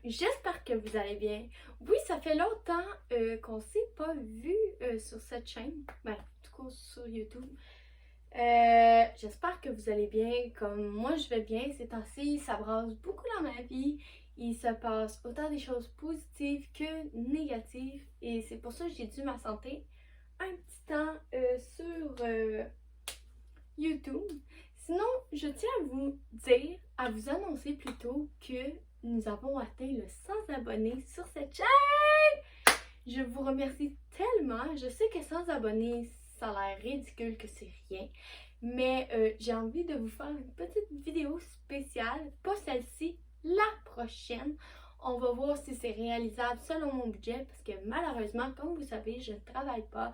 j'espère que vous allez bien. Oui, ça fait longtemps qu'on s'est pas vu sur cette chaîne, ben, en tout cas sur YouTube. J'espère que vous allez bien, comme moi je vais bien ces temps-ci, ça brasse beaucoup dans ma vie. Il se passe autant des choses positives que négatives et c'est pour ça que j'ai dû m'absenter un petit temps sur YouTube. Sinon, je tiens à vous dire, à vous annoncer plutôt que nous avons atteint le 100 abonnés sur cette chaîne. Je vous remercie tellement. Je sais que 100 abonnés, ça a l'air ridicule que c'est rien. Mais j'ai envie de vous faire une petite vidéo spéciale. Pas celle-ci, la prochaine. On va voir si c'est réalisable selon mon budget. Parce que malheureusement, comme vous savez, je ne travaille pas.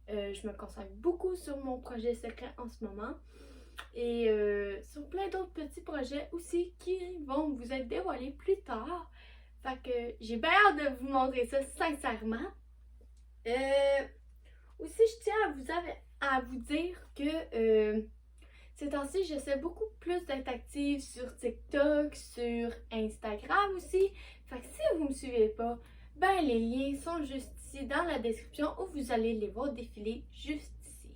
Je me concentre beaucoup sur mon projet secret en ce moment. Et sur plein d'autres petits projets aussi qui vont vous être dévoilés plus tard. Fait que j'ai bien hâte de vous montrer ça sincèrement. Aussi, je tiens à vous dire que ces temps-ci, j'essaie beaucoup plus d'être active sur TikTok, sur Instagram aussi. Fait que si vous me suivez pas, ben les liens sont juste ici dans la description où vous allez les voir défiler juste ici.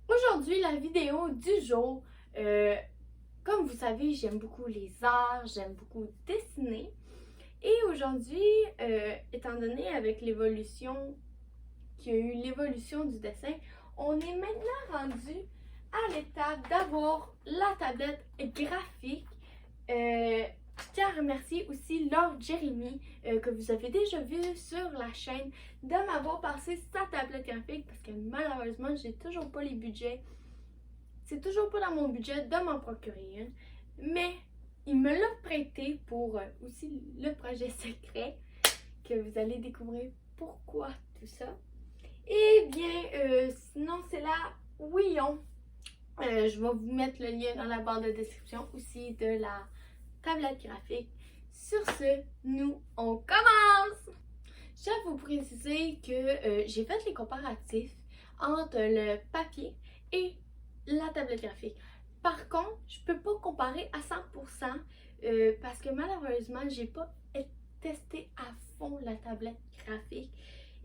Aujourd'hui, la vidéo du jour, comme vous savez, j'aime beaucoup les arts, j'aime beaucoup dessiner. Et aujourd'hui, étant donné avec l'évolution, qu'il y a eu l'évolution du dessin, on est maintenant rendu à l'étape d'avoir la tablette graphique. Je tiens à remercier aussi Lord Jeremy, que vous avez déjà vu sur la chaîne, de m'avoir passé sa tablette graphique parce que malheureusement, j'ai toujours pas les budgets. C'est toujours pas dans mon budget de m'en procurer une. Mais il me l'a prêté pour aussi le projet secret, que vous allez découvrir pourquoi tout ça. Et bien, sinon c'est la Wiyon. Je vais vous mettre le lien dans la barre de description aussi de la tablette graphique. Sur ce, on commence! Je tiens à vous préciser que j'ai fait les comparatifs entre le papier et la tablette graphique. Par contre, je peux pas comparer à 100% parce que malheureusement, j'ai pas testé à fond la tablette graphique.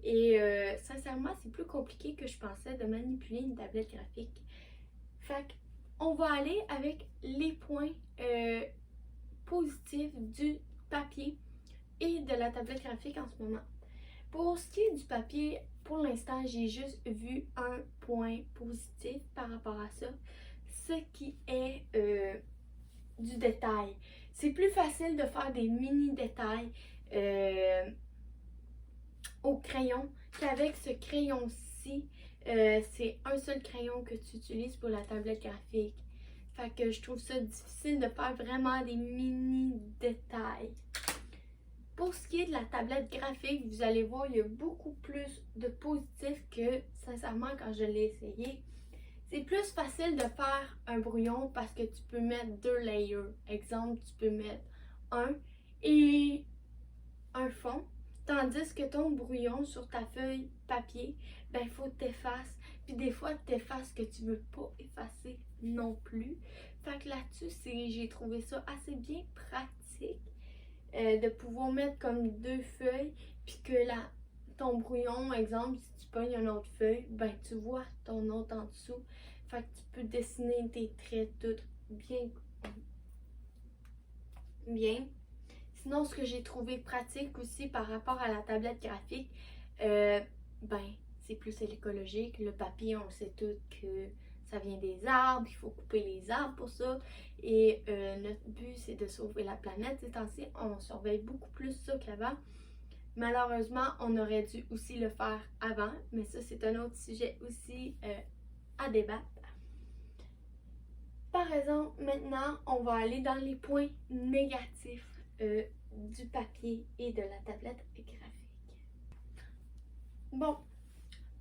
Et sincèrement, c'est plus compliqué que je pensais de manipuler une tablette graphique. Fait qu'on va aller avec les points positifs du papier et de la tablette graphique en ce moment. Pour ce qui est du papier, pour l'instant, j'ai juste vu un point positif par rapport à ça, ce qui est du détail. C'est plus facile de faire des mini détails au crayon qu'avec ce crayon-ci. C'est un seul crayon que tu utilises pour la tablette graphique. Fait que je trouve ça difficile de faire vraiment des mini détails. Pour ce qui est de la tablette graphique, vous allez voir, il y a beaucoup plus de positifs que, sincèrement, quand je l'ai essayé. C'est plus facile de faire un brouillon parce que tu peux mettre 2 layers. Exemple, tu peux mettre un et un fond. Tandis que ton brouillon sur ta feuille papier, ben il faut que tu effaces. Puis des fois, tu effaces que tu veux pas effacer non plus. Fait que là-dessus, j'ai trouvé ça assez bien pratique. De pouvoir mettre comme 2 feuilles, puis que ton brouillon, exemple, si tu pognes une autre feuille, ben tu vois ton autre en dessous. Fait que tu peux dessiner tes traits tout bien. Sinon, ce que j'ai trouvé pratique aussi par rapport à la tablette graphique, ben c'est plus écologique. Le papier, on sait tout que ça vient des arbres, il faut couper les arbres pour ça. Et notre but, c'est de sauver la planète. Ces temps-ci, on surveille beaucoup plus ça qu'avant. Malheureusement, on aurait dû aussi le faire avant, mais ça, c'est un autre sujet aussi à débattre. Par exemple, maintenant, on va aller dans les points négatifs du papier et de la tablette graphique. Bon,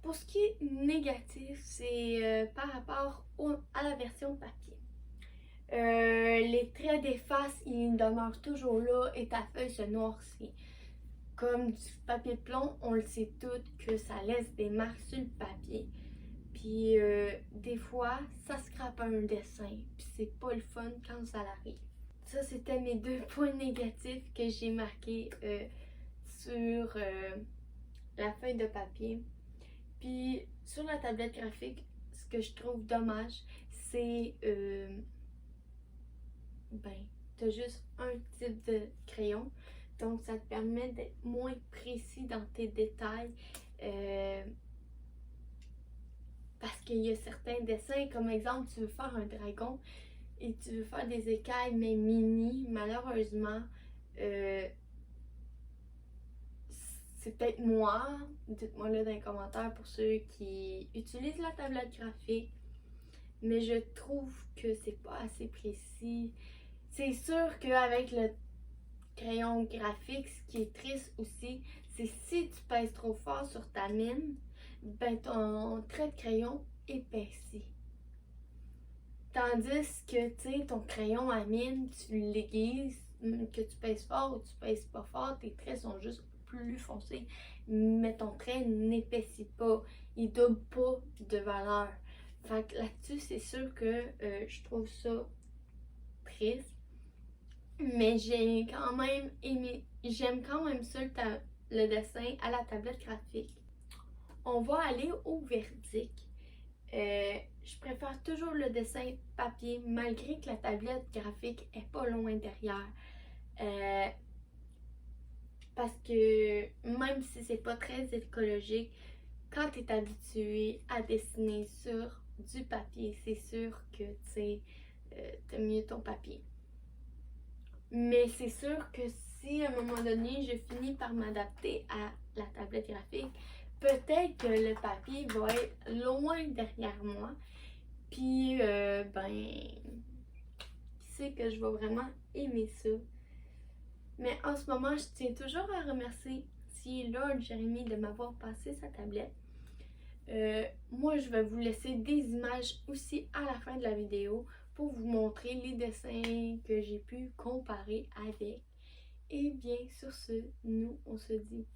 pour ce qui est négatif, c'est par rapport à la version papier. Les traits des faces, ils demeurent toujours là et ta feuille se noircit. Comme du papier de plomb, on le sait toutes que ça laisse des marques sur le papier. Puis des fois, ça scrape un dessin. Puis c'est pas le fun quand ça arrive. ça c'était mes 2 points négatifs que j'ai marqués sur la feuille de papier. Puis sur la tablette graphique, ce que je trouve dommage, c'est t'as juste un type de crayon, donc ça te permet d'être moins précis dans tes détails. Parce qu'il y a certains dessins, comme exemple, tu veux faire un dragon et tu veux faire des écailles, mais mini, malheureusement, c'est peut-être moi. Dites-moi là dans les commentaires pour ceux qui utilisent la tablette graphique, mais je trouve que c'est pas assez précis. C'est sûr qu'avec le crayon graphique, ce qui est triste aussi, c'est si tu pèses trop fort sur ta mine, ben ton trait de crayon épaissit. Tandis que, tu sais, ton crayon à mine, tu l'aiguises, que tu pèses fort ou tu pèses pas fort, tes traits sont juste plus foncés, mais ton trait n'épaissit pas, il double pas de valeur. Fait que là-dessus, c'est sûr que je trouve ça triste. Mais j'aime quand même ça le dessin à la tablette graphique. On va aller au verdict. Je préfère toujours le dessin papier malgré que la tablette graphique est pas loin derrière. Parce que même si c'est pas très écologique, quand tu es habitué à dessiner sur du papier, c'est sûr que t'as mieux ton papier. Mais c'est sûr que si à un moment donné je finis par m'adapter à la tablette graphique, peut-être que le papier va être loin derrière moi. Puis qui sait que je vais vraiment aimer ça. Mais en ce moment, je tiens toujours à remercier Lord Jeremy de m'avoir passé sa tablette. Moi, je vais vous laisser des images aussi à la fin de la vidéo pour vous montrer les dessins que j'ai pu comparer avec. Et bien, sur ce, nous, on se dit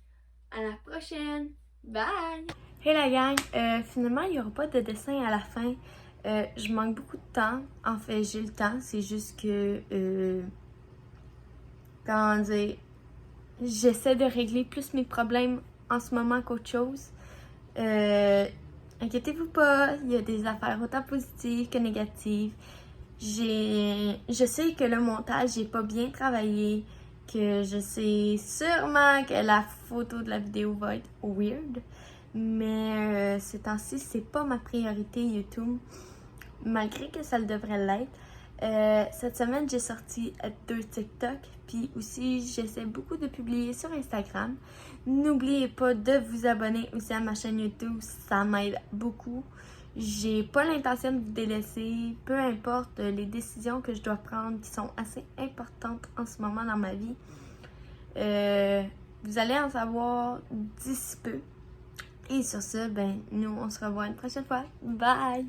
à la prochaine! Bye! Hey la gang! Finalement, il n'y aura pas de dessin à la fin. Je manque beaucoup de temps. En fait, j'ai le temps. C'est juste que... comment dire? J'essaie de régler plus mes problèmes en ce moment qu'autre chose. Inquiétez-vous pas, il y a des affaires autant positives que négatives. Je sais que le montage n'est pas bien travaillé, que je sais sûrement que la photo de la vidéo va être weird, mais ces temps-ci, c'est pas ma priorité YouTube, malgré que ça le devrait l'être. Cette semaine, j'ai sorti 2 TikTok, puis aussi j'essaie beaucoup de publier sur Instagram. N'oubliez pas de vous abonner aussi à ma chaîne YouTube, ça m'aide beaucoup. J'ai pas l'intention de vous délaisser, peu importe les décisions que je dois prendre qui sont assez importantes en ce moment dans ma vie. Vous allez en savoir d'ici peu. Et sur ce, nous on se revoit une prochaine fois. Bye!